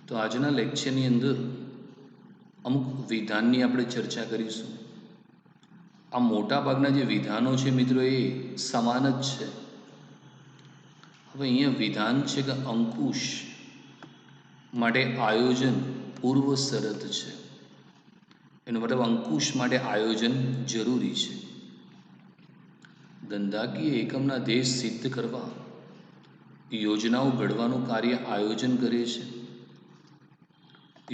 તો આજના લેક્ચરની અંદર અમુક વિધાનની આપણે ચર્ચા કરીશું. આ મોટા ભાગના જે વિધાનો છે મિત્રો એ સમાન જ છે. હવે અહીંયા વિધાન છે કે અંકુશ માટે આયોજન પૂર્વ શરત છે. એનો મતલબ અંકુશ માટે આયોજન જરૂરી છે. ધંધાકીય એકમના ધ્યેય સિદ્ધ કરવા યોજનાઓ ઘડવાનું કાર્ય આયોજન કરે છે.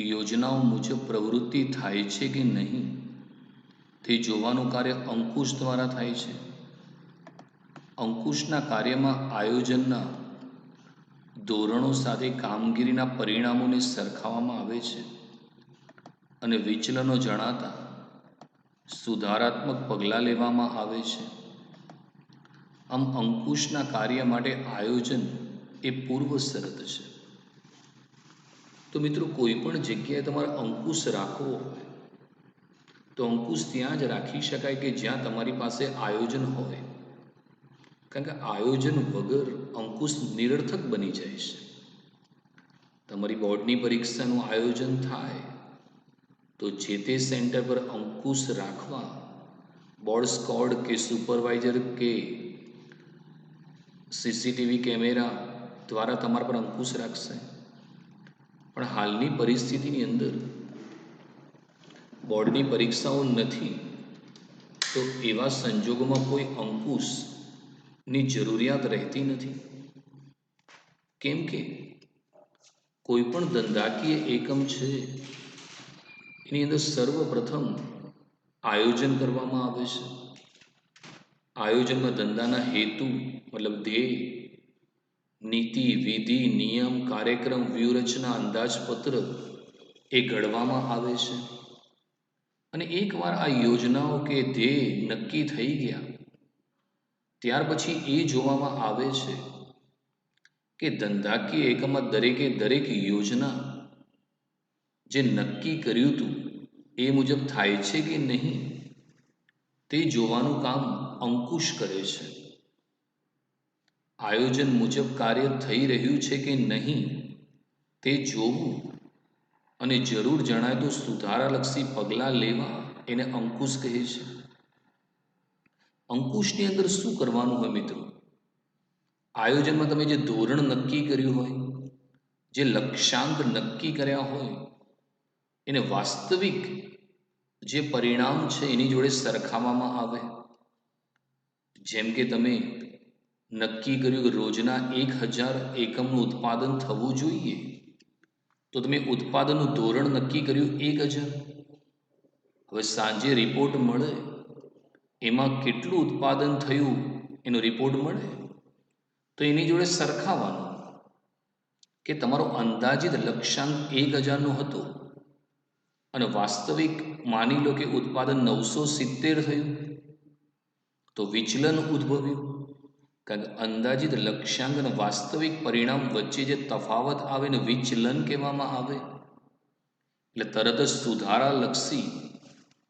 યોજનાઓ મુજબ પ્રવૃત્તિ થાય છે કે નહીં તે જોવાનું કાર્ય અંકુશ દ્વારા થાય છે. અંકુશના કાર્યમાં આયોજનના ધોરણો સાથે કામગીરીના પરિણામોને સરખાવવામાં આવે છે અને વિચલનો જણાતા સુધારાત્મક પગલાં લેવામાં આવે છે. આમ અંકુશના કાર્ય માટે આયોજન એ પૂર્વ શરત છે. તો મિત્રો કોઈ પણ જગ્યાએ તમારે અંકુશ રાખવો હોય તો અંકુશ ત્યાં જ રાખી શકાય કે જ્યાં તમારી પાસે આયોજન હોય. કારણ કે આયોજન વગર અંકુશ નિરર્થક બની જાય છે. તમારી બોર્ડની પરીક્ષાનું આયોજન થાય તો જે તે સેન્ટર પર અંકુશ રાખવા બોર્ડ સ્કોડ કે સુપરવાઇઝર કે સીસીટીવી કેમેરા દ્વારા તમારા પર અંકુશ રાખશે. પણ હાલની પરિસ્થિતિની અંદર બોર્ડની પરીક્ષાઓ નથી તો એવા સંજોગોમાં કોઈ અંકુશની જરૂરિયાત રહેતી નથી. કેમ કે કોઈ પણ ધંધાકીય એકમ છે એની અંદર સર્વપ્રથમ આયોજન કરવામાં આવે છે. આયોજનમાં ધંધાના હેતુ મતલબ ધ્યેય, નીતિ, વિધિ, નિયમ, કાર્યક્રમ, વ્યૂહરચના, અંદાજપત્ર એ ઘડવામાં આવે છે. અને એકવાર આ યોજનાઓ કે ધ્યેય નક્કી થઈ ગયા ત્યાર પછી એ જોવામાં આવે છે કે ધંધાકીય એકમમાં દરેકે દરેક યોજના જે નક્કી કર્યું હતું એ મુજબ થાય છે કે નહીં તે જોવાનું કામ અંકુશ કરે છે. આયોજન મુજબ કાર્ય થઈ રહ્યું છે કે નહીં તે જોવું અને જરૂર જણાય તો સુધારાલક્ષી પગલાં લેવા એને અંકુશ કહે છે. અંકુશની અંદર શું કરવાનું હોય મિત્રો? આયોજનમાં તમે જે ધોરણ નક્કી કર્યું હોય, જે લક્ષ્યાંક નક્કી કર્યા હોય એને વાસ્તવિક જે પરિણામ છે એની જોડે સરખાવવામાં આવે. જેમ કે તમે નક્કી કર્યું કે રોજના 1000 એકમનું ઉત્પાદન થવું જોઈએ તો તમે ઉત્પાદનનું ધોરણ નક્કી કર્યું 1000. હવે સાંજે રિપોર્ટ મળે એમાં કેટલું ઉત્પાદન થયું એનો રિપોર્ટ મળે તો એની જોડે સરખાવવાનું કે તમારો અંદાજિત લક્ષ્યાંક 1000નો હતો અને વાસ્તવિક માની લો કે ઉત્પાદન 970 થયું તો વિચલન ઉદ્ભવ્યું. કારણ કે અંદાજિત લક્ષ્યાંક અને વાસ્તવિક પરિણામ વચ્ચે જે તફાવત આવે ને વિચલન કહેવામાં આવે. એટલે તરત જ સુધારાલક્ષી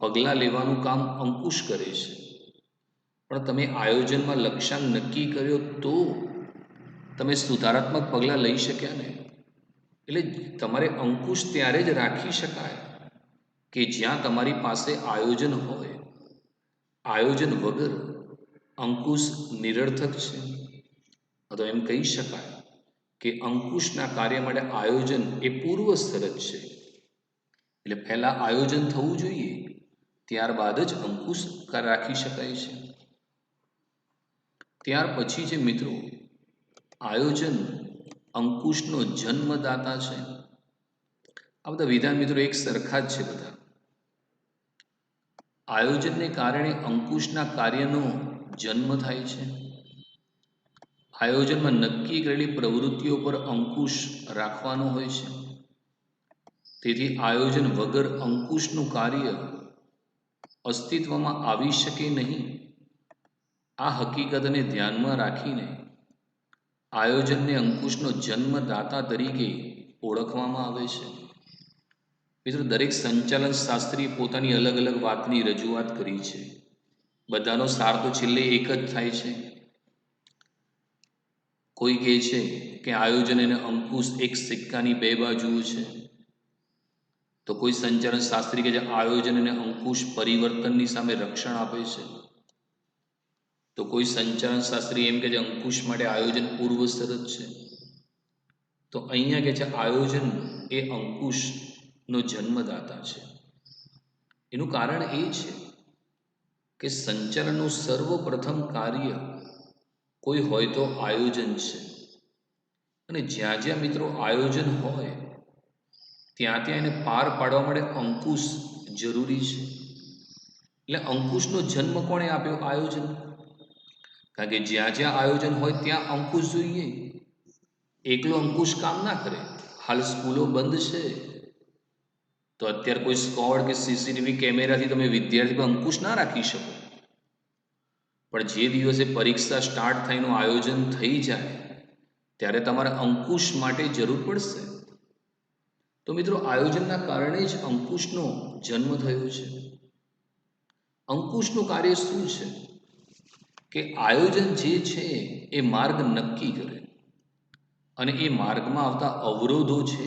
પગલાં લેવાનું કામ અંકુશ કરે છે. પણ તમે આયોજનમાં લક્ષ્યાંક નક્કી કર્યો તો તમે સુધારાત્મક પગલાં લઈ શક્યા ને. એટલે તમારે અંકુશ ત્યારે જ રાખી શકાય કે જ્યાં તમારી પાસે આયોજન હોય. આયોજન વગર અંકુશ નિરર્થક છે. તો એમ કહી શકાય કે અંકુશના કાર્ય માટે આયોજન એ પૂર્વ શરત છે. એટલે પહેલાં આયોજન થવું જોઈએ ત્યારબાદ જ અંકુશ રાખી શકાય છે. ત્યાર પછી છે મિત્રો આયોજન અંકુશનો જન્મદાતા છે. આ બધા વિધાન મિત્રો એક સરખા જ છે બધા. આયોજનને કારણે અંકુશના કાર્યનો જન્મ થાય છે. આયોજનમાં નક્કી કરેલી પ્રવૃત્તિઓ પર અંકુશ રાખવાનો હોય છે. તેથી આયોજન વગર અંકુશનું કાર્ય અસ્તિત્વમાં આવી શકે નહીં. આ હકીકતને ધ્યાનમાં રાખીને આયોજનને અંકુશનો જન્મદાતા તરીકે ઓળખવામાં આવે છે. મિત્રો દરેક સંચાલન શાસ્ત્રીએ પોતાની અલગ અલગ વાતની રજૂઆત કરી છે. બધાનો સાર તો છેલ્લે એક જ થાય છે. કોઈ કહે છે કે આયોજન અને અંકુશ એક સિક્કાની બે બાજુઓ છે. તો કોઈ સંચાલન શાસ્ત્રી કે જે આયોજન અને અંકુશ પરિવર્તનની સામે રક્ષણ આપે છે, તો કોઈ સંચાલન શાસ્ત્રી એમ કે જે અંકુશ માટે આયોજન પૂર્વ શરત છે. તો અહીંયા કે છે આયોજન એ અંકુશનો જન્મદાતા છે. એનું કારણ એ છે કે સંચાલનનું સર્વપ્રથમ કાર્ય કોઈ હોય તો આયોજન છે. અને જ્યાં જ્યાં મિત્રો આયોજન હોય ત્યાં ત્યાં એને પાર પાડવા માટે અંકુશ જરૂરી છે. એટલે અંકુશનો જન્મ કોણે આપ્યો? આયોજન. કારણ કે જ્યાં જ્યાં આયોજન હોય ત્યાં અંકુશ જોઈએ. એકલો અંકુશ કામ ના કરે. હાલ સ્કૂલો બંધ છે તો અત્યારે કોઈ સ્કોડ કે સીસીટીવી કેમેરાથી તમે વિદ્યાર્થી પર અંકુશ ના રાખી શકો. પણ જે દિવસે પરીક્ષા સ્ટાર્ટ થઈનું આયોજન થઈ જાય ત્યારે તમારે અંકુશ માટે જરૂર પડશે. તો મિત્રો આયોજનના કારણે જ અંકુશનો જન્મ થયો છે. અંકુશનું કાર્ય શું છે? કે આયોજન જે છે એ માર્ગ નક્કી કરે અને એ માર્ગમાં આવતા અવરોધો છે,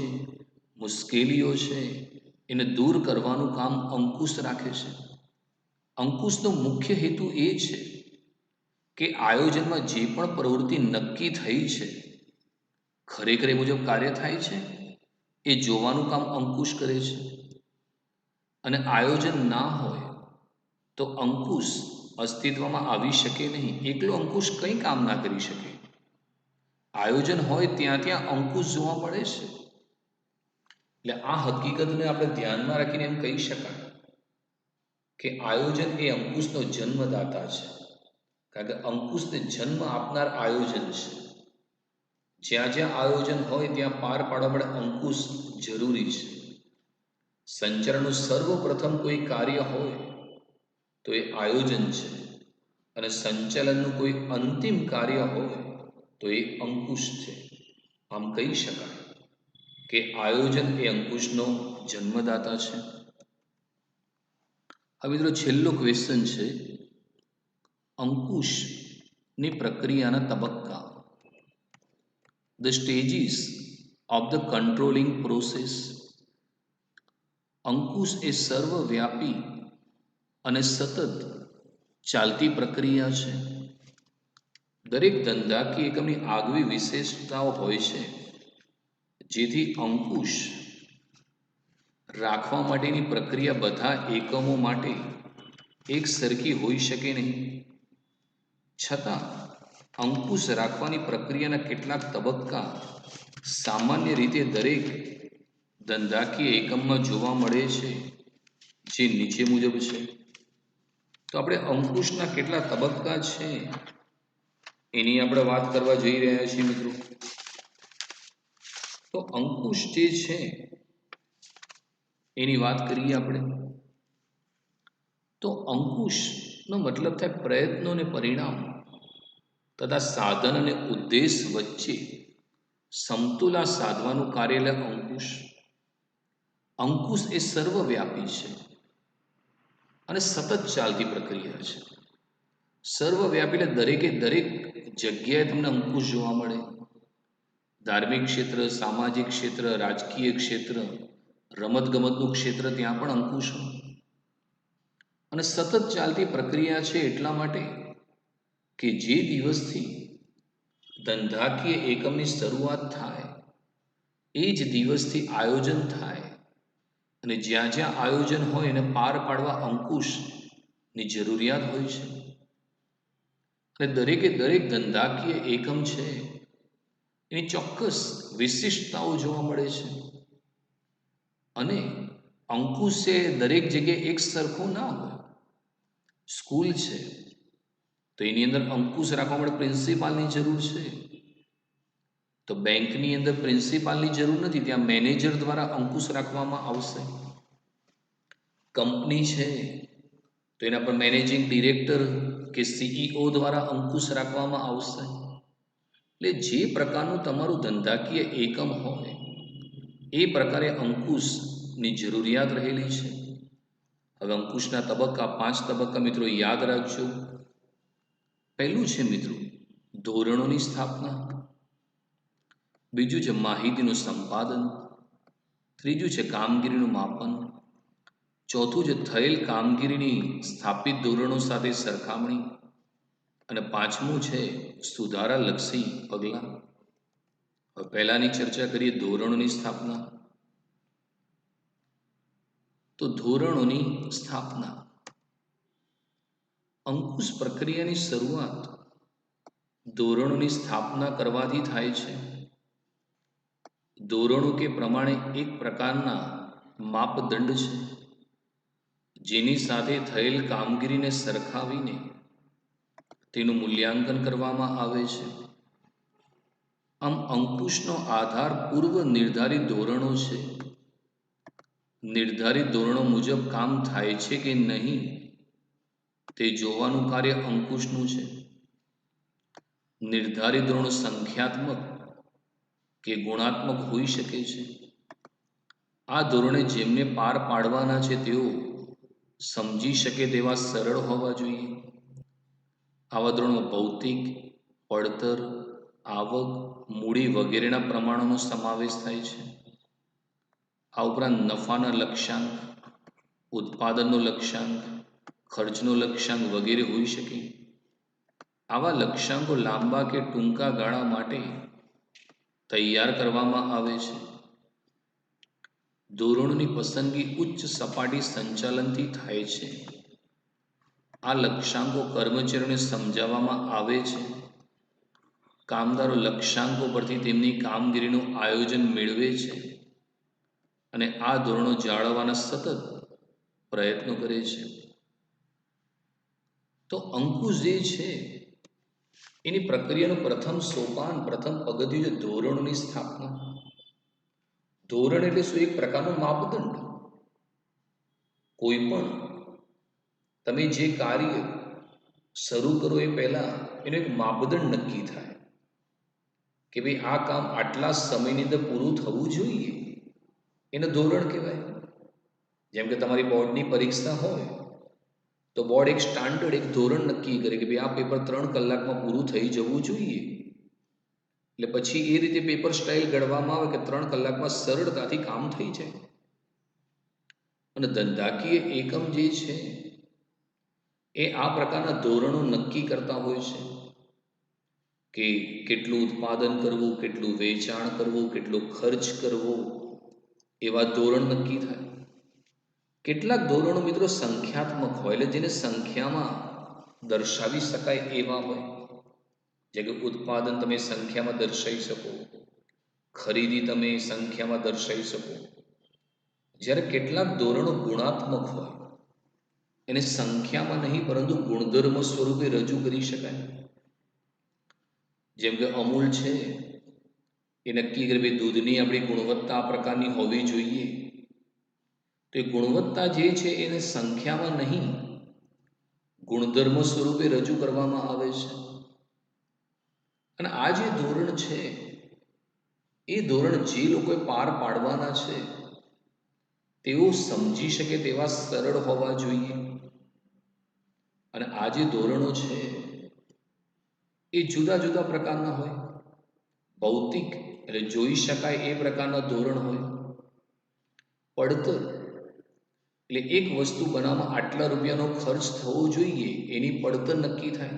મુશ્કેલીઓ છે, એને દૂર કરવાનું કામ અંકુશ રાખે છે. અંકુશનો મુખ્ય હેતુ એ છે કે આયોજનમાં જે પણ પ્રવૃત્તિ નક્કી થઈ છે ખરેખર એ મુજબ કાર્ય થાય છે એ જોવાનું કામ અંકુશ કરે છે. અને આયોજન ના હોય તો અંકુશ અસ્તિત્વમાં આવી શકે નહીં. એકલો અંકુશ કંઈ કામ ના કરી શકે. આયોજન હોય ત્યાં ત્યાં અંકુશ જોવા મળે છે. એટલે આ હકીકતને આપણે ધ્યાનમાં રાખીને એમ કહી શકાય કે આયોજન એ અંકુશનો જન્મદાતા છે. કારણ કે અંકુશને જન્મ આપનાર આયોજન છે. જ્યાં જ્યાં આયોજન હોય ત્યાં પાર પાડવા માટે અંકુશ જરૂરી છે. સંચાલનનું સર્વપ્રથમ કોઈ કાર્ય હોય તો એ આયોજન છે અને સંચાલનનું કોઈ અંતિમ કાર્ય હોય તો એ અંકુશ છે. આમ કહી શકાય કે આયોજન એ અંકુશનો જન્મદાતા છે. હવે મિત્રો છેલ્લો ક્વેશ્ચન છે અંકુશની પ્રક્રિયાના તબક્કા. The stages of the controlling process. અંકુશ એ સર્વવ્યાપી અને સતત ચાલતી પ્રક્રિયા છે. દરેક ધંધાકીય એકમની આગવી વિશેષતાઓ હોય છે જેથી અંકુશ રાખવા માટેની પ્રક્રિયા બધા એકમો માટે એક સરખી હોઈ શકે નહીં. છતાં અંકુશ રાખવાની પ્રક્રિયાના કેટલાક તબક્કા સામાન્ય રીતે દરેક ધંધાકીય એકમમાં જોવા મળે છે, જે નીચે મુજબ છે. તો આપણે અંકુશના કેટલા તબક્કા છે એની આપણે વાત કરવા જઈ રહ્યા છીએ મિત્રો. તો અંકુશ જે છે એની વાત કરીએ આપણે. તો અંકુશનો મતલબ થાય પ્રયત્નો અને પરિણામ તથા સાધન અને ઉદ્દેશ વચ્ચે સમતુલા સાધવાનું કાર્ય એટલે અંકુશ. અંકુશ એ સર્વવ્યાપી છે અને સતત ચાલતી પ્રક્રિયા છે. સર્વવ્યાપી એટલે દરેકે દરેક જગ્યાએ તમને અંકુશ જોવા મળે. ધાર્મિક ક્ષેત્ર, સામાજિક ક્ષેત્ર, રાજકીય ક્ષેત્ર, રમતગમતનું ક્ષેત્ર, ત્યાં પણ અંકુશ હોય. અને સતત ચાલતી પ્રક્રિયા છે એટલા માટે કે જે દિવસથી ધંધાકીય એકમની શરૂઆત થાય એ જ દિવસથી આયોજન થાય અને જ્યાં જ્યાં આયોજન હોય એને પાર પાડવા અંકુશની જરૂરિયાત હોય છે. અને દરેકે દરેક ધંધાકીય એકમ છે એની ચોક્કસ વિશિષ્ટતાઓ જોવા મળે છે. અને અંકુશ છે દરેક જગ્યાએ એક સરખું ના હોય. સ્કૂલ છે તો એની અંદર અંકુશ રાખવા માટે પ્રિન્સિપાલની જરૂર છે. તો બેંકની અંદર પ્રિન્સિપાલની જરૂર નથી, ત્યાં મેનેજર દ્વારા અંકુશ રાખવામાં આવશે. કંપની છે તો એના પર મેનેજિંગ ડિરેક્ટર કે સીઈઓ દ્વારા અંકુશ રાખવામાં આવશે. એટલે જે પ્રકારનું તમારું ધંધાકીય એકમ હોય એ પ્રકારે અંકુશની જરૂરિયાત રહેલી છે. હવે અંકુશના તબક્કા 5 તબક્કા મિત્રો યાદ રાખજો. પહેલું છે મિત્રો ધોરણોની સ્થાપના. બીજું છે માહિતીનું સંપાદન, ત્રીજું છે કામગીરીનું માપન, ચોથું છે થયેલ કામગીરીની સ્થાપિત ધોરણો સાથે સરખામણી, અને પાંચમું છે સુધારાલક્ષી પગલાં. હવે પહેલાની ચર્ચા કરીએ ધોરણોની સ્થાપના. તો ધોરણોની સ્થાપના, અંકુશ પ્રક્રિયાની શરૂઆત ધોરણોની સ્થાપના કરવાથી થાય છે. ધોરણો કે પ્રમાણે એક પ્રકારના માપદંડ છે જેની સાથે થયેલ કામગીરીને સરખાવીને તેનું મૂલ્યાંકન કરવામાં આવે છે. આમ અંકુશનો આધાર પૂર્વ નિર્ધારિત ધોરણો છે. નિર્ધારિત ધોરણો મુજબ કામ થાય છે કે નહીં તે જોવાનું કાર્ય અંકુશનું છે. નિર્ધારિત ધોરણો સંખ્યાત્મક કે ગુણાત્મક હોઈ શકે છે. આ ધોરણે જેમને પાર પાડવાના છે તેઓ સમજી શકે તેવા સરળ હોવા જોઈએ. આવા ધોરણો ભૌતિક, પડતર, આવક, મૂડી વગેરેના પ્રમાણોનો સમાવેશ થાય છે. આ ઉપરાંત નફાના લક્ષ્યાંક, ઉત્પાદનનો લક્ષ્યાંક, ખર્ચનો લક્ષ્યાંક વગેરે હોઈ શકે. આવા લક્ષ્યાંકો લાંબા કે ટૂંકા ગાળા માટે તૈયાર કરવામાં આવે છે. ધોરણોની પસંદગી ઉચ્ચ સપાટી સંચાલનથી થાય છે. આ લક્ષ્યાંકો કર્મચારીઓને સમજાવવામાં આવે છે. કામદારો લક્ષ્યાંકો પરથી તેમની કામગીરીનું આયોજન મેળવે છે અને આ ધોરણો જાળવવાના સતત પ્રયત્નો કરે છે. તો અંકુશ જે છે એની પ્રક્રિયાનું પ્રથમ સોપાન, પ્રથમ પગથિયું છે ધોરણોની સ્થાપના. ધોરણ એટલે શું? એક પ્રકારનું માપદંડ. કોઈ પણ તમે જે કાર્ય શરૂ કરો એ પહેલા એનો એક માપદંડ નક્કી થાય કે ભાઈ આ કામ આટલા સમયની અંદર પૂરું થવું જોઈએ, એને ધોરણ કહેવાય. જેમ કે તમારી બોર્ડની પરીક્ષા હોય તો બોર્ડ એક સ્ટાન્ડર્ડ, એક ધોરણ નક્કી કરે કે ભાઈ આ પેપર 3 કલાકમાં પૂરું થઈ જવું જોઈએ. એટલે પછી એ રીતે પેપર સ્ટાઇલ ઘડવામાં આવે કે 3 કલાકમાં સરળતાથી કામ થઈ જાય. અને ધંધાકીય એકમ જે છે એ આ પ્રકારના ધોરણો નક્કી કરતા હોય છે કે કેટલું ઉત્પાદન કરવું, કેટલું વેચાણ કરવું, કેટલો ખર્ચ કરવો, એવા ધોરણ નક્કી થાય. કેટલાક ધોરણો મિત્રો સંખ્યાત્મક હોય, એટલે જેને સંખ્યામાં દર્શાવી શકાય એવા હોય. જેમ કે ઉત્પાદન તમે સંખ્યામાં દર્શાવી શકો, ખરીદી તમે સંખ્યામાં દર્શાવી શકો. જ્યારે કેટલાક ધોરણો ગુણાત્મક હોય, એને સંખ્યામાં નહીં પરંતુ ગુણધર્મ સ્વરૂપે રજૂ કરી શકાય. જેમ કે અમૂલ છે એ નક્કી કરે ભાઈ દૂધની આપણી ગુણવત્તા આ પ્રકારની હોવી જોઈએ. તો એ ગુણવત્તા જે છે એને સંખ્યામાં નહીં ગુણધર્મ સ્વરૂપે રજૂ કરવામાં આવે છે. અને આ જે ધોરણ છે એ ધોરણ જે લોકોએ પાર પાડવાના છે તેઓ સમજી શકે તેવા સરળ હોવા જોઈએ. અને આ જે ધોરણો છે એ જુદા જુદા પ્રકારના હોય. ભૌતિક એટલે જોઈ શકાય એ પ્રકારના ધોરણ હોય. પડતર એટલે એક વસ્તુ બનાવવામાં આટલા રૂપિયાનો ખર્ચ થવો જોઈએ એની પડતર નક્કી થાય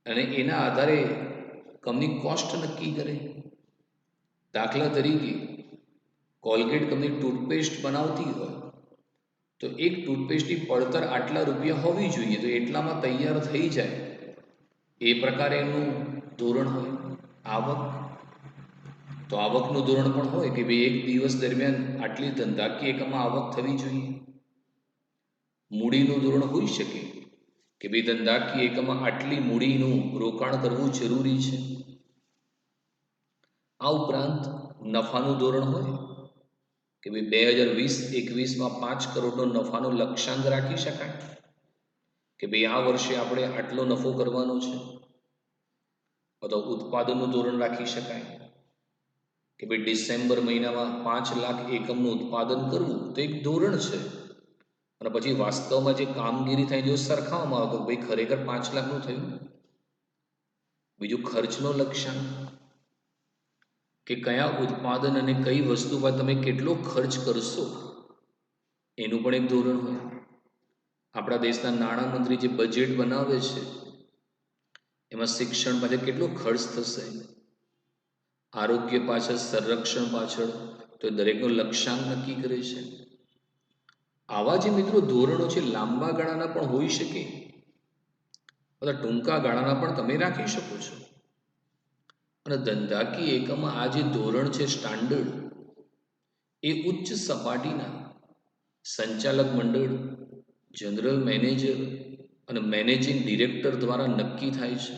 અને એના આધારે કંપની કોસ્ટ નક્કી કરે. દાખલા તરીકે કોલગેટ કંપની ટૂથપેસ્ટ બનાવતી હોય તો એક ટૂથપેસ્ટની પડતર આટલા રૂપિયા હોવી જોઈએ, તો એટલામાં તૈયાર થઈ જાય એ પ્રકારે એનું ધોરણ હોય. આવક, તો આવકનું ધોરણ પણ હોય કે ભાઈ એક દિવસ દરમિયાન આટલી ધંધાકીય એકમમાં આવક થવી જોઈએ. મૂડીનું ધોરણ હોઈ શકે કે ભાઈ ધંધાકીય એકમમાં આટલી મૂડીનું રોકાણ કરવું જરૂરી છે. આ ઉપરાંત નફાનું ધોરણ હોય કે ભાઈ 2020-21માં 5 કરોડનો નફાનો લક્ષ્યાંક રાખી શકાય કે ભાઈ આ વર્ષે આપણે આટલો નફો કરવાનો છે. અથવા ઉત્પાદનનું ધોરણ રાખી શકાય કે ભાઈ ડિસેમ્બર મહિનામાં 5 લાખ એકમનું ઉત્પાદન કરવું તો એક ધોરણ છે. અને પછી વાસ્તવમાં જે કામગીરી થાય જો સરખાવવામાં આવે તો ભાઈ ખરેખર 5 લાખનું થયું. બીજું ખર્ચનો લક્ષ્યાંક, કે કયા ઉત્પાદન અને કઈ વસ્તુ પર તમે કેટલો ખર્ચ કરશો એનું પણ એક ધોરણ હોય. આપણા દેશના નાણામંત્રી જે બજેટ બનાવે છે એમાં શિક્ષણ પાછળ કેટલો ખર્ચ થશે, આરોગ્ય પાછળ, સંરક્ષણ પાછળ, તો દરેકનો લક્ષ્યાંક નક્કી કરે છે. આવા જે મિત્રો ધોરણો છે લાંબા ગાળાના પણ હોઈ શકે, બધા ટૂંકા ગાળાના પણ તમે રાખી શકો છો. અને ધંધાકીય એકમમાં આ જે ધોરણ છે સ્ટાન્ડર્ડ, એ ઉચ્ચ સપાટીના સંચાલક મંડળ, જનરલ મેનેજર અને મેનેજિંગ ડિરેક્ટર દ્વારા નક્કી થાય છે.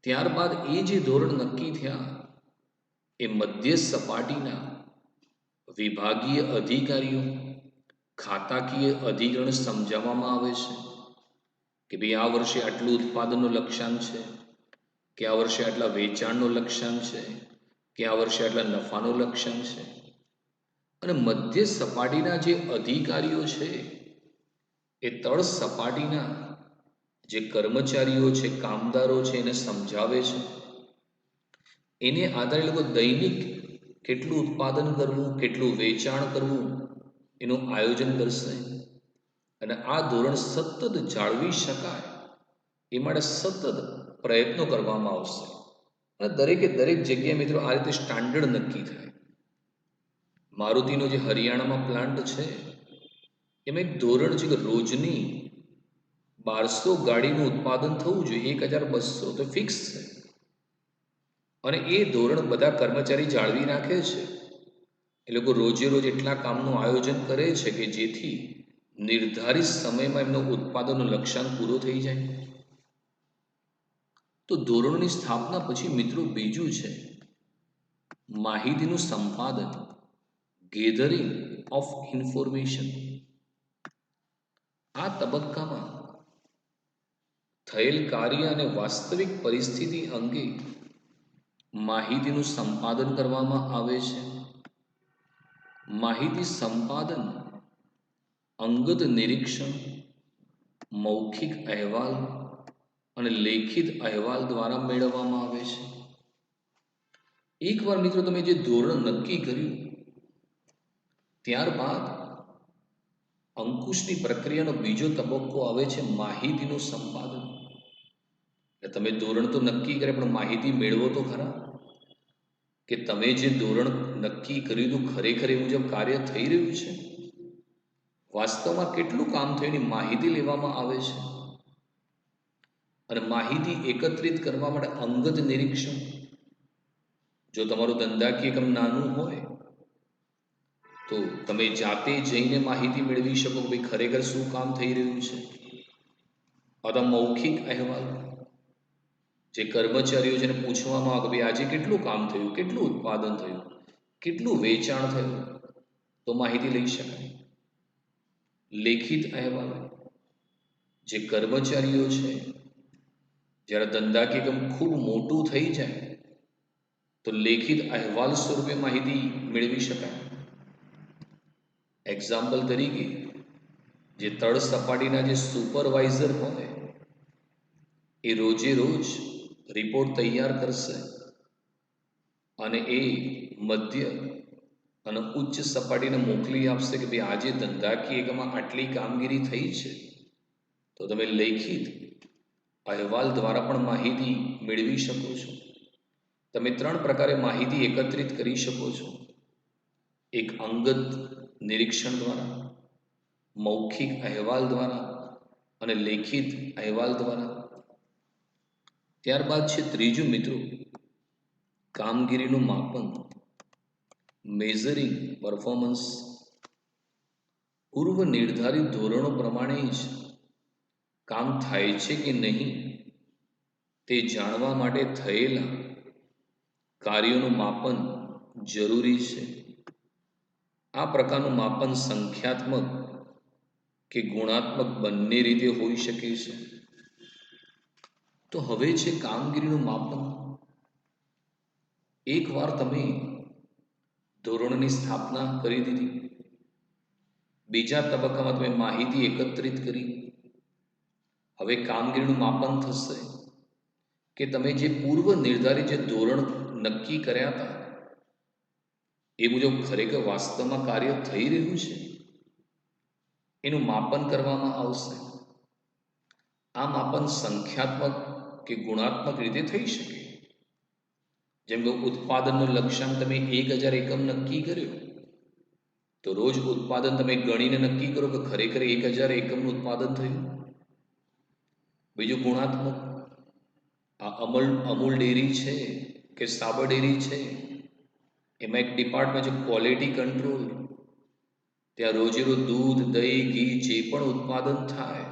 ત્યારબાદ એ જે ધોરણ નક્કી થયા એ મધ્ય સપાટીના વિભાગીય અધિકારીઓ, ખાતાકીય અધિકરણ સમજાવવામાં આવે છે કે ભાઈ આ વર્ષે આટલું ઉત્પાદનનું લક્ષ્યાંક છે, કે આ વર્ષે આટલા વેચાણનો લક્ષ્યાંક છે, કે આ વર્ષે આટલા નફાનો લક્ષ્યાંક છે. અને મધ્ય સપાટીના જે અધિકારીઓ છે એ તળ સપાટીના જે કર્મચારીઓ છે, કામદારો છે, એને સમજાવે છે. એને આધારે લોકો દૈનિક કેટલું ઉત્પાદન કરવું, કેટલું વેચાણ કરવું એનું આયોજન કરશે. અને આ ધોરણ સતત જાળવી શકાય એ માટે સતત પ્રયત્નો કરવામાં આવશે. અને દરેકે દરેક જગ્યાએ મિત્રો આ રીતે સ્ટાન્ડર્ડ નક્કી થાય. મારુતિનો જે હરિયાણામાં પ્લાન્ટ છે એમાં એક ધોરણ છે કે રોજની 1200 ગાડીનું ઉત્પાદન થવું જોઈએ, 1200 તો ફિક્સ છે. અને એ ધોરણ બધા કર્મચારી જાળવી રાખે છે. એ લોકો રોજે રોજ એટલા કામનું આયોજન કરે છે કે જેથી નિર્ધારિત સમયમાં એમનો ઉત્પાદનનો લક્ષ્યાંક પૂરો થઈ જાય. તો ધોરણોની સ્થાપના પછી મિત્રો બીજું છે માહિતીનું સંપાદન, ગેધરિંગ ઓફ ઇન્ફોર્મેશન. આ તબક્કામાં થયેલ કાર્ય અને વાસ્તવિક પરિસ્થિતિ અંગે માહિતીનું સંપાદન કરવામાં આવે છે. માહિતી સંપાદન અંગત નિરીક્ષણ, મૌખિક અહેવાલ અને લેખિત અહેવાલ દ્વારા મેળવવામાં આવે છે. એકવાર મિત્રો તમે જે ધોરણ નક્કી કર્યું ત્યારબાદ અંકુશની પ્રક્રિયાનો બીજો તબક્કો આવે છે માહિતીનું સંપાદન. એટલે તમે ધોરણ તો નક્કી કરે પણ માહિતી મેળવો તો ખરા કે તમે જે ધોરણ નક્કી કર્યું હતું ખરેખર એ મુજબ કાર્ય થઈ રહ્યું છે, વાસ્તવમાં કેટલું કામ થયું એની માહિતી લેવામાં આવે છે. અને માહિતી એકત્રિત કરવા માટે અંગત નિરીક્ષણ, જો તમારું ધંધાકીય એકમ નાનું હોય તો તમે જાતે જઈને માહિતી મેળવી શકો કે ભાઈ ખરેખર શું કામ થઈ રહ્યું છે. અથવા મૌખિક અહેવાલ, જે કર્મચારીઓ જેને પૂછવામાં આવે કે ભાઈ આજે કેટલું કામ થયું, કેટલું ઉત્પાદન થયું, કેટલું વેચાણ થયું, તો માહિતી લઈ શકાય. લેખિત અહેવાલ, જે કર્મચારીઓ છે જ્યારે ધંધાકીય એકમ ખૂબ મોટું થઈ જાય તો લેખિત અહેવાલ સ્વરૂપે માહિતી મેળવી શકાય. એક્ઝામ્પલ તરીકે જે તળ સપાટીના જે સુપરવાઇઝર હોય એ રોજે રોજ રિપોર્ટ તૈયાર કરશે અને એ મધ્ય અને ઉચ્ચ સપાટીને મોકલી આપશે કે ભાઈ આજે ધંધાકીય એકમમાં આટલી કામગીરી થઈ છે. તો તમે લેખિત અહેવાલ દ્વારા પણ માહિતી મેળવી શકો છો. તમે 3 પ્રકારે માહિતી એકત્રિત કરી શકો છો. એક અંગત નિરીક્ષણ દ્વારા, મૌખિક અહેવાલ દ્વારા અને લેખિત અહેવાલ દ્વારા. ત્યારબાદ છે ત્રીજું મિત્રો કામગીરીનું માપન, મેઝરિંગ પરફોર્મન્સ. પૂર્વ નિર્ધારિત ધોરણો પ્રમાણે જ કામ થાય છે કે નહીં તે જાણવા માટે થયેલા કાર્યોનું માપન જરૂરી છે. આ પ્રકારનું માપન સંખ્યાત્મક કે ગુણાત્મક બંને રીતે હોઈ શકે છે. તો હવે છે કામગીરીનું માપન. એકવાર તમે ધોરણની સ્થાપના કરી દીધી, બીજા તબક્કામાં તમે માહિતી એકત્રિત કરી, હવે કામગીરીનું માપન થશે કે તમે જે પૂર્વ નિર્ધારિત જે ધોરણ નક્કી કર્યા હતા એ મુજબ ખરેખર વાસ્તવમાં કાર્ય થઈ રહ્યું છે, એનું માપન કરવામાં આવશે. આ માપન સંખ્યાત્મક કે ગુણાત્મક રીતે થઈ શકે. જેમ કે ઉત્પાદનનું લક્ષ્યાંક તમે 1000 એકમ નક્કી કર્યો, તો રોજ ઉત્પાદન તમે ગણીને નક્કી કરો કે ખરેખર 1000 એકમનું ઉત્પાદન થયું. બીજું ગુણાત્મક, આ અમૂલ ડેરી છે કે સાબર ડેરી છે, એમાં એક ડિપાર્ટમેન્ટ છે ક્વોલિટી કંટ્રોલ. ત્યાં રોજે રોજ દૂધ, દહીં, ઘી જે પણ ઉત્પાદન થાય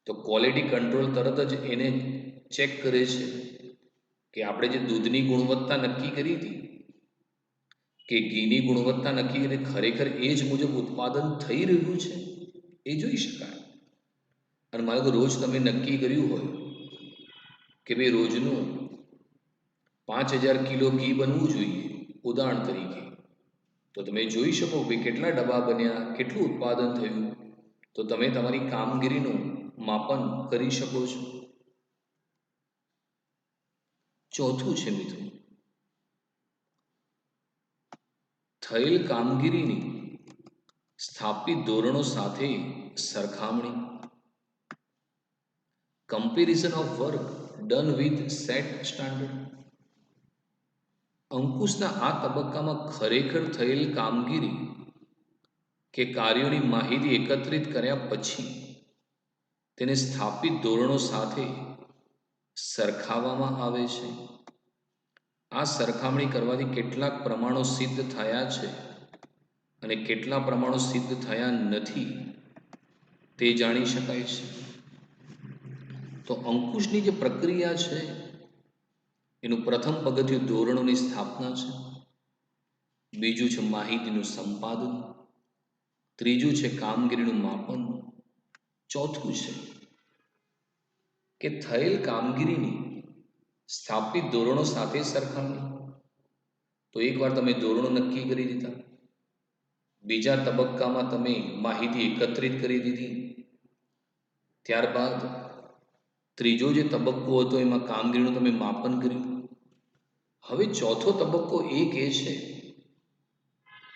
તો ક્વોલિટી કંટ્રોલ તરત જ એને ચેક કરે છે કે આપણે જે દૂધની ગુણવત્તા નક્કી કરી હતી કે ઘીની ગુણવત્તા નક્કી કરીને ખરેખર એ જ મુજબ ઉત્પાદન થઈ રહ્યું છે, એ જોઈ શકાય. અને માનો કે રોજ તમે નક્કી કર્યું હોય કે ભાઈ રોજનું 5000 કિલો ઘી બનવું જોઈએ, ઉદાહરણ તરીકે, તો તમે જોઈ શકો કે કેટલા ડબ્બા બન્યા, કેટલું ઉત્પાદન થયું, તો તમે તમારી કામગીરીનું માપન કરી શકો છો. ચોથું છે મિત્રો, થયેલ કામગીરીની સ્થાપિત ધોરણો સાથે સરખામણી. Comparison of work done with set standard. અંકુશના આ તબક્કામાં ખરેખર થયેલ કામગીરી કે કાર્યોની માહિતી એકત્રિત કર્યા પછી તેને સ્થાપિત ધોરણો સાથે સરખાવવામાં આવે છે. આ સરખામણી કરવાથી કેટલાક પ્રમાણો સિદ્ધ થયા છે અને કેટલા પ્રમાણો સિદ્ધ થયા નથી તે જાણી શકાય છે. તો અંકુશની જે પ્રક્રિયા છે એનું પ્રથમ પગથિયું ધોરણોની સ્થાપના છે, બીજું છે માહિતીનું સંપાદન, ત્રીજું છે કામગીરીનું માપન, ચોથું છે કે થયેલ કામગીરીની સ્થાપિત ધોરણો સાથે સરખામણી. તો એકવાર તમે ધોરણો નક્કી કરી દીધા, બીજા તબક્કામાં તમે માહિતી એકત્રિત કરી દીધી, ત્યારબાદ ત્રીજો જે તબક્કો હતો એમાં કામગીરીનું તમે માપન કર્યું. હવે ચોથો તબક્કો એ કહે છે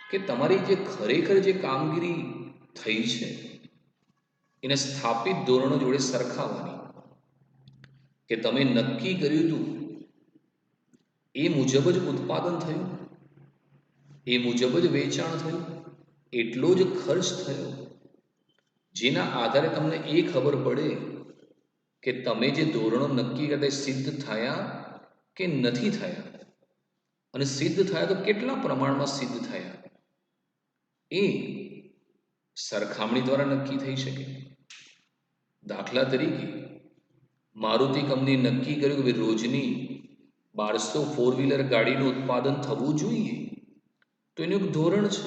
કે તમારી જે ખરેખર જે કામગીરી થઈ છે એને સ્થાપિત ધોરણો જોડે સરખાવવાની. કે તમે નક્કી કર્યું હતું એ મુજબ જ ઉત્પાદન થયું, એ મુજબ જ વેચાણ થયું, એટલો જ ખર્ચ થયો, જેના આધારે તમને એ ખબર પડે કે તમે જે ધોરણો નક્કી કરતા સિદ્ધ થયા કે નથી થયા, અને સિદ્ધ થયા તો કેટલા પ્રમાણમાં સિદ્ધ થયા, એ સરખામણી દ્વારા નક્કી થઈ શકે. દાખલા તરીકે મારુતિ કંપની નક્કી કર્યું કે રોજની 1200 ફોર વ્હીલર ગાડીનું ઉત્પાદન થવું જોઈએ, તો એનું એક ધોરણ છે.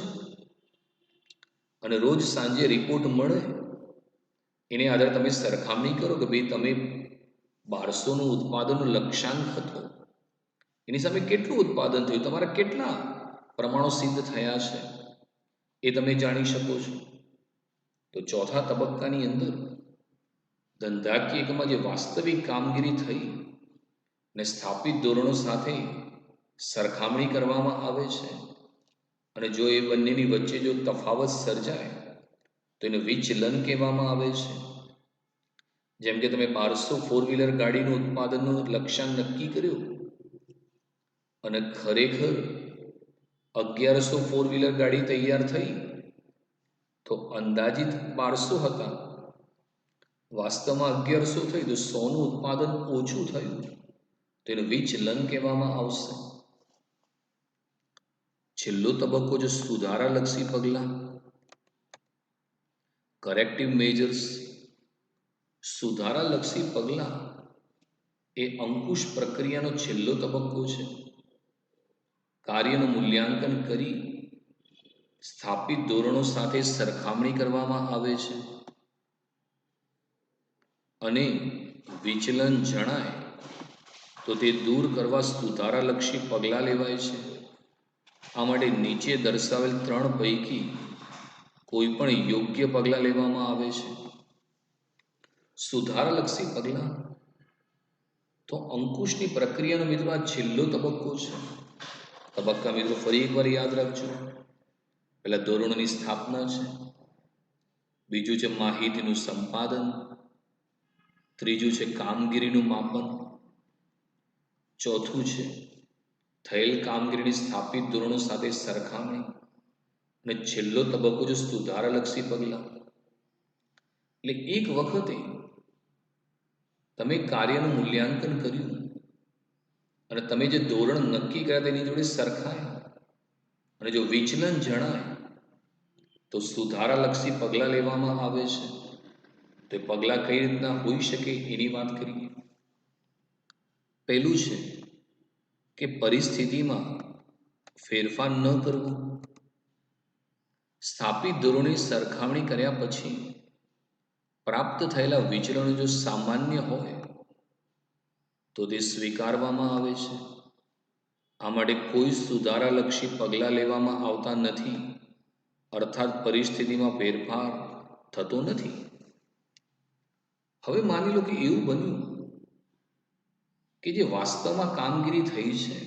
અને રોજ સાંજે રિપોર્ટ મળે એને આધારે તમે સરખામણી કરો કે ભાઈ તમે 1200નું ઉત્પાદનનું લક્ષ્યાંક હતો એની સામે કેટલું ઉત્પાદન થયું, તમારા કેટલા પ્રમાણો સિદ્ધ થયા છે, એ તમે જાણી શકો છો. તો ચોથા તબક્કાની અંદર ધંધાકીય એકમમાં જે વાસ્તવિક કામગીરી થઈ ને સ્થાપિત ધોરણો સાથે સરખામણી કરવામાં આવે છે, અને જો એ બંનેની વચ્ચે જો તફાવત સર્જાય તો એને વિચલન કહેવામાં આવે છે. જેમ કે તમે 1200 ફોર વ્હીલર ગાડીનું ઉત્પાદનનું લક્ષ્યાંક નક્કી કર્યું અને ખરેખર 1100 ફોર વ્હીલર ગાડી તૈયાર થઈ, તો અંદાજિત 1200 હતા, વાસ્તવમાં 1100 થઈ, તો 100નું ઉત્પાદન ઓછું થયું, તો એને વિચલન કહેવામાં આવશે. છેલ્લો તબક્કો જો સુધારાલક્ષી પગલાં, કરેક્ટિવ મેજર્સ. સુધારાલક્ષી પગલાં એ અંકુશ પ્રક્રિયાનો છેલ્લો તબક્કો છે. કાર્યનું મૂલ્યાંકન કરી સ્થાપિત ધોરણો સાથે સરખામણી કરવામાં આવે છે અને વિચલન જણાય તો તે દૂર કરવા સુધારાલક્ષી પગલાં લેવાય છે. આ માટે નીચે દર્શાવેલ 3 પૈકી કોઈ પણ યોગ્ય પગલાં લેવામાં આવે છે. સુધારાલક્ષી પગલાં તો અંકુશની પ્રક્રિયાનો મિત્રો આ છેલ્લો તબક્કો છે. તબક્કા મિત્રો ફરી એકવાર યાદ રાખજો. પહેલા ધોરણોની સ્થાપના છે, બીજું છે માહિતીનું સંપાદન, ત્રીજું છે કામગીરીનું માપન, ચોથું છે થયેલ કામગીરીની સ્થાપિત ધોરણો સાથે સરખામણી, અને છેલ્લો તબક્કો છે સુધારાલક્ષી પગલાં. એટલે એક વખતે તમે કાર્યનું મૂલ્યાંકન કર્યું અને તમે જે ધોરણ નક્કી કર્યા તેની જોડે સરખાયા અને જો વિચલન જણાય તો સુધારાલક્ષી પગલાં લેવામાં આવે છે. તે પગલાં કઈ રીતના હોઈ શકે એની વાત કરીએ. પહેલું છે કે પરિસ્થિતિમાં ફેરફાર ન કરવો. સ્થાપિત ધોરણની સરખામણી કર્યા પછી પ્રાપ્ત થયેલા વિચલનો જો સામાન્ય હોય તો તે સ્વીકારવામાં આવે છે. આ માટે કોઈ સુધારાલક્ષી પગલાં લેવામાં આવતા નથી, અર્થાત પરિસ્થિતિમાં ફેરફાર થતો નથી. હવે માની લો કે એવું બન્યું કે જે વાસ્તવમાં કામગીરી થઈ છે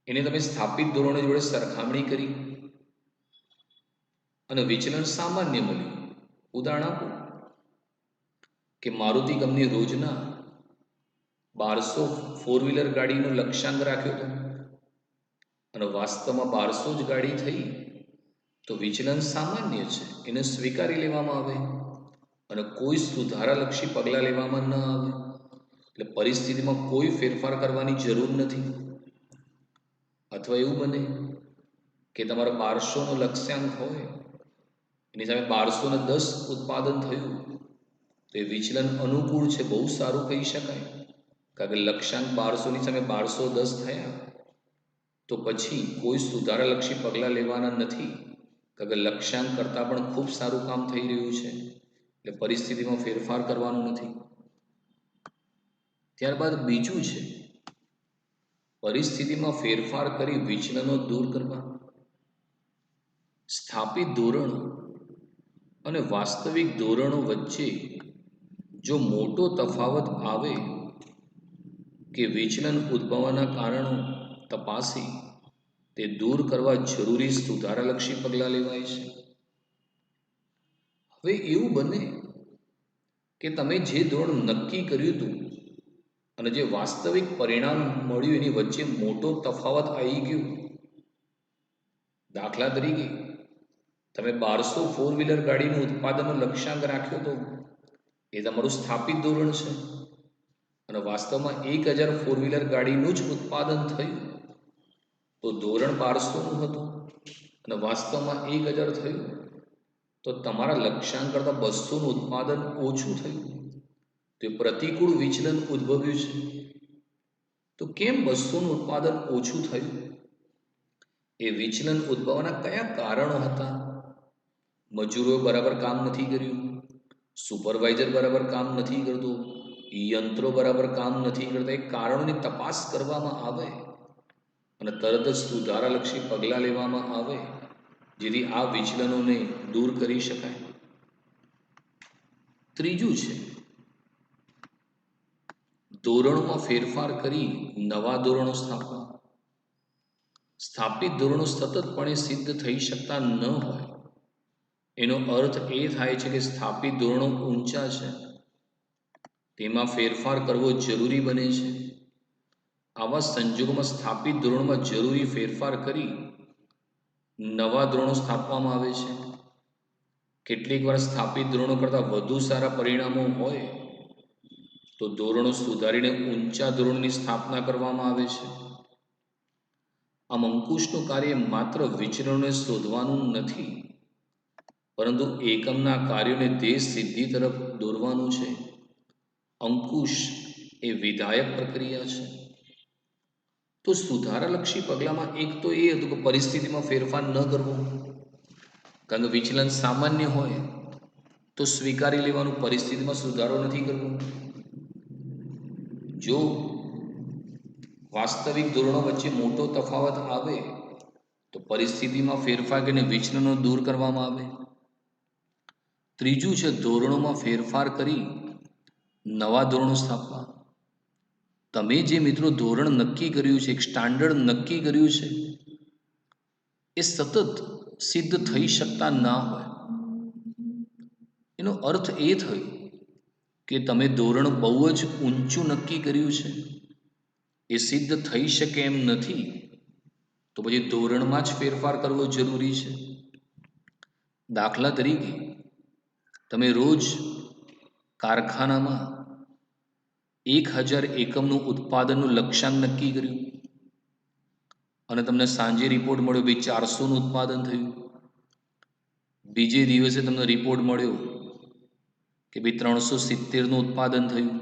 એને તમે સ્થાપિત ધોરણો જોડે સરખામણી કરી અને વિચલન સામાન્ય મળ્યું. ઉદાહરણ આપો કે મારુતિ કંપની રોજના 1200 ફોર વ્હીલર ગાડીનો લક્ષ્યાંક રાખ્યો હતો અને વાસ્તવમાં 1200 જ ગાડી થઈ તો વિચલન સામાન્ય છે, એને સ્વીકારી લેવામાં આવે અને કોઈ સુધારાલક્ષી પગલાં લેવામાં ન આવે. એટલે પરિસ્થિતિમાં કોઈ ફેરફાર કરવાની જરૂર નથી. અથવા એવું બને કે તમારો 1200નો લક્ષ્યાંક હોય એની સામે 1210 ઉત્પાદન થયું તો એ વિચલન અનુકૂળ છે, બહુ સારું કહી શકાય. કારણ કે લક્ષ્યાંક 1200ની સામે 1210 થયા તો પછી કોઈ સુધારાલક્ષી પગલાં લેવાના નથી, કારણ કે લક્ષ્યાંક કરતાં પણ ખૂબ સારું કામ થઈ રહ્યું છે. એટલે પરિસ્થિતિમાં ફેરફાર કરવાનું નથી. ત્યારબાદ બીજું છે પરિસ્થિતિમાં ફેરફાર કરી વિચલનો દૂર કરવા. સ્થાપિત ધોરણો અને વાસ્તવિક ધોરણો વચ્ચે જો મોટો તફાવત આવે કે વિચલન ઉદ્ભવવાના કારણો તપાસી તે દૂર કરવા જરૂરી સુધારાલક્ષી પગલાં લેવાય છે. હવે એવું બને કે તમે જે ધોરણ નક્કી કર્યું હતું અને જે વાસ્તવિક પરિણામ મળ્યું એની વચ્ચે મોટો તફાવત આવી ગયો. દાખલા તરીકે તમે 1200 ફોર વ્હીલર ગાડીનું ઉત્પાદનનો લક્ષ્યાંક રાખ્યો હતો, એ તમારું સ્થાપિત ધોરણ છે અને વાસ્તવમાં 1000 ફોર વ્હીલર ગાડીનું જ ઉત્પાદન થયું તો ધોરણ 1200નું હતું અને વાસ્તવમાં 1000 થયું તો તમારા લક્ષ્યાંક કરતાં 200નું ઉત્પાદન ઓછું થયું. તે પ્રતિકૂળ વિચલન ઉદ્ભવ્યું છે. તો કેમ 200નું ઉત્પાદન ઓછું થયું? એ વિચલન ઉદ્ભવવાના કયા કારણો હતા? મજૂરો બરાબર કામ નથી કર્યું, સુપરવાઇઝર બરાબર કામ નથી કરતો, યંત્રો બરાબર કામ નથી કરતા. એ કારણોની તપાસ કરવામાં આવે અને તરત જ સુધારાલક્ષી પગલાં લેવામાં આવે જેથી આ વિચલનોને દૂર કરી શકાય. ત્રીજું છે ધોરણોમાં ફેરફાર કરી નવા ધોરણો સ્થાપવા. સ્થાપિત ધોરણો સતતપણે સિદ્ધ થઈ શકતા ન હોય એનો અર્થ એ થાય છે કે સ્થાપિત ધોરણો ઊંચા છે, તેમાં ફેરફાર કરવો જરૂરી બને છે. આવા સંજોગોમાં સ્થાપિત ધોરણોમાં જરૂરી ફેરફાર કરી નવા ધોરણો સ્થાપવામાં આવે છે. કેટલીક વાર સ્થાપિત ધોરણો કરતાં વધુ સારા પરિણામો હોય તો ધોરણો સુધારીને ઊંચા ધોરણોની સ્થાપના કરવામાં આવે છે. આમ અંકુશનું કાર્ય માત્ર વિચલનોને શોધવાનું નથી, પરંતુ એકમના કાર્યોને દેશ સિદ્ધિ તરફ દોરવાનું છે. અંકુશ એ વિધાયક પ્રક્રિયા છે. તો સુધારાલક્ષી પગલામાં એક તો એ હતું કે પરિસ્થિતિમાં ફેરફાર ન કરવો, કારણ કે વિચલન સામાન્ય હોય તો સ્વીકારી લેવાનું, પરિસ્થિતિમાં સુધારો નથી કરવો. જો વાસ્તવિક ધોરણો વચ્ચે મોટો તફાવત આવે તો પરિસ્થિતિમાં ફેરફાર કરીને વિચલનો દૂર કરવામાં આવે. ત્રીજું છે ધોરણોમાં ફેરફાર કરી નવા ધોરણો સ્થાપવા. તમે જે મિત્રો ધોરણ નક્કી કર્યું છે, એક સ્ટાન્ડર્ડ નક્કી કર્યું છે, એ સતત સિદ્ધ થઈ શકતા ના હોય. એનો અર્થ એ થયો કે તમે ધોરણ બહુ જ ઊંચું નક્કી કર્યું છે, એ સિદ્ધ થઈ શકે એમ નથી, તો પછી ધોરણમાં જ ફેરફાર કરવો જરૂરી છે. દાખલા તરીકે તમે રોજ કારખાનામાં 1000 એકમનું ઉત્પાદનનું લક્ષ્યાંક નક્કી કર્યું અને તમને સાંજે રિપોર્ટ મળ્યો ભાઈ 400નું ઉત્પાદન થયું. બીજે દિવસે તમને રિપોર્ટ મળ્યો કે ભાઈ 370નું ઉત્પાદન થયું.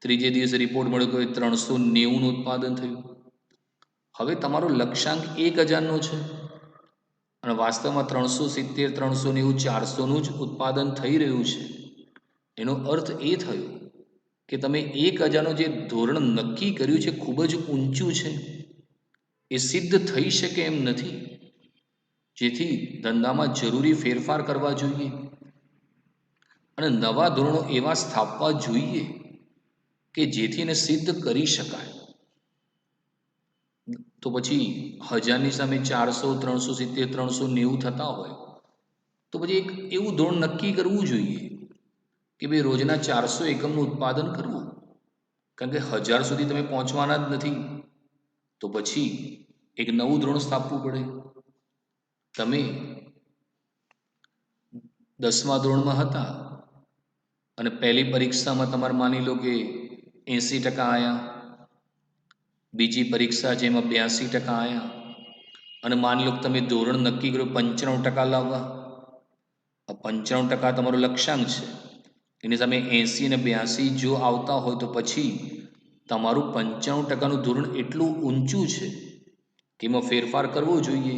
ત્રીજે દિવસે રિપોર્ટ મળ્યો કે 390નું ઉત્પાદન થયું. હવે તમારો લક્ષ્યાંક 1000નો છે અને વાસ્તવમાં 370, 390, 400નું જ ઉત્પાદન થઈ રહ્યું છે. એનો અર્થ એ થયો કે તમે 1000નું જે ધોરણ નક્કી કર્યું છે ખૂબ જ ઊંચું છે, એ સિદ્ધ થઈ શકે એમ નથી, જેથી ધંધામાં જરૂરી ફેરફાર કરવા જોઈએ અને નવા ધોરણો એવા સ્થાપવા જોઈએ કે જેથી એને સિદ્ધ કરી શકાય. તો પછી 1000ની સામે 400, 370, 390 થતા હોય તો પછી એક એવું ધોરણ નક્કી કરવું જોઈએ કે ભાઈ રોજના 400 એકમનું ઉત્પાદન કરવું, કારણ કે 1000 સુધી તમે પહોંચવાના જ નથી. તો પછી એક નવું ધોરણ સ્થાપવું પડે. તમે 10મા ધોરણમાં હતા અને પહેલી પરીક્ષામાં તમારે માની લો કે 80% આવ્યા, બીજી પરીક્ષા છે એમાં 82% આવ્યા અને માની લો કે તમે ધોરણ નક્કી કર્યું 95% લાવવા. આ 95% તમારો લક્ષ્યાંક છે, એની સામે 80 અને 82 જો આવતા હોય તો પછી તમારું 95%નું ધોરણ એટલું ઊંચું છે કે એમાં ફેરફાર કરવો જોઈએ.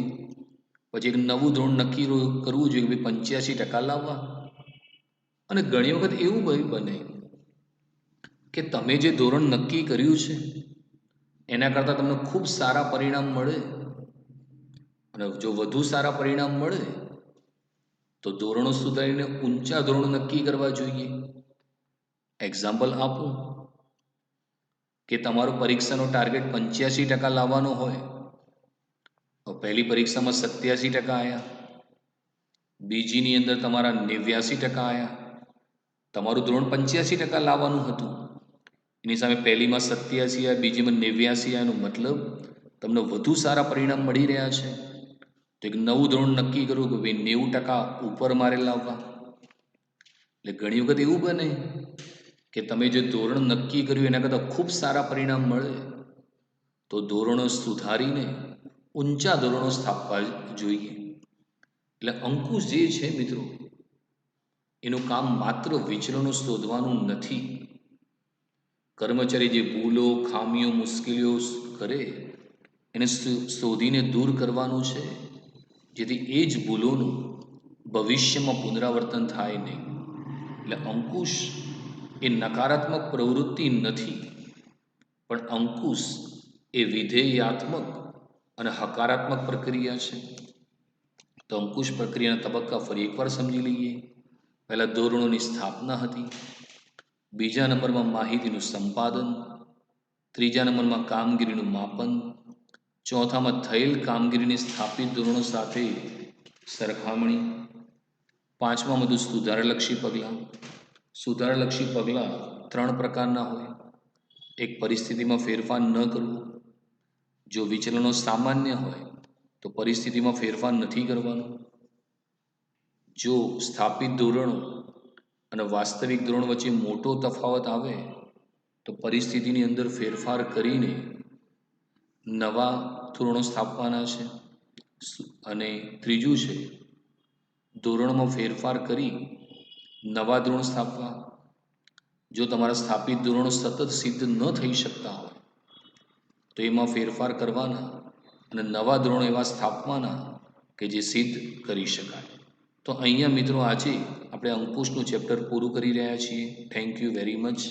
પછી એક નવું ધોરણ નક્કી કરવું જોઈએ કે ભાઈ 85% લાવવા. અને ઘણી વખત એવું બને કે તમે જે ધોરણ નક્કી કર્યું છે એના કરતાં તમને ખૂબ સારા પરિણામ મળે અને જો વધુ સારા પરિણામ મળે તો ધોરણો સુધારીને ઊંચા ધોરણો નક્કી કરવા જોઈએ. એક્ઝામ્પલ આપું કે તમારો પરીક્ષાનો ટાર્ગેટ 85% લાવવાનો હોય તો પહેલી પરીક્ષામાં 87% આવ્યા, બીજીની અંદર તમારા 89% આવ્યા. તમારું ધોરણ 85% લાવવાનું હતું, એની સામે પહેલીમાં 87 આવ્યા, બીજીમાં 89 આવ્યા. એનો મતલબ તમને વધુ સારા પરિણામ મળી રહ્યા છે. તો એક નવું ધોરણ નક્કી કરવું કે ભાઈ 90% ઉપર મારે લાવવા. એટલે ઘણી વખત એવું બને કે તમે જે ધોરણ નક્કી કર્યું એના કરતાં ખૂબ સારા પરિણામ મળે, તો ધોરણો સુધારીને ઊંચા ધોરણો સ્થાપવા જોઈએ. એટલે અંકુશ જે છે મિત્રો, એનું કામ માત્ર વિચલનો શોધવાનું નથી. કર્મચારી જે ભૂલો, ખામીઓ, મુશ્કેલીઓ કરે એને શોધીને દૂર કરવાનું છે, જેથી એ જ ભૂલોનું ભવિષ્યમાં પુનરાવર્તન થાય નહીં. એટલે અંકુશ એ નકારાત્મક પ્રવૃત્તિ નથી, પણ અંકુશ એ વિધેયાત્મક અને હકારાત્મક પ્રક્રિયા છે. તો અંકુશ પ્રક્રિયાના તબક્કા ફરી એકવાર સમજી લઈએ. પહેલાં ધોરણોની સ્થાપના હતી, બીજા નંબરમાં માહિતીનું સંપાદન, ત્રીજા નંબરમાં કામગીરીનું માપન, ચોથામાં થયેલ કામગીરીની સ્થાપિત ધોરણો સાથે સરખામણી, પાંચમા બધું સુધારલક્ષી પગલાં. સુધારલક્ષી પગલાં 3 પ્રકારના હોય. એક, પરિસ્થિતિમાં ફેરફાર ન કરવો. જો વિચલનો સામાન્ય હોય તો પરિસ્થિતિમાં ફેરફાર નથી કરવાનો. જો સ્થાપિત ધોરણો અને વાસ્તવિક ધોરણ વચ્ચે મોટો તફાવત આવે તો પરિસ્થિતિની અંદર ફેરફાર કરીને નવા ધોરણો સ્થાપવાના છે. અને ત્રીજું છે ધોરણમાં ફેરફાર કરી નવા ધોરણ સ્થાપવા. જો તમારા સ્થાપિત ધોરણો સતત સિદ્ધ ન થઈ શકતા હોય તો એમાં ફેરફાર કરવાના અને નવા ધોરણો એવા સ્થાપવાના કે જે સિદ્ધ કરી શકાય. તો અહીંયા મિત્રો આજે આપણે અંકુશનું ચેપ્ટર પૂરું કરી રહ્યા છીએ. Thank you very much.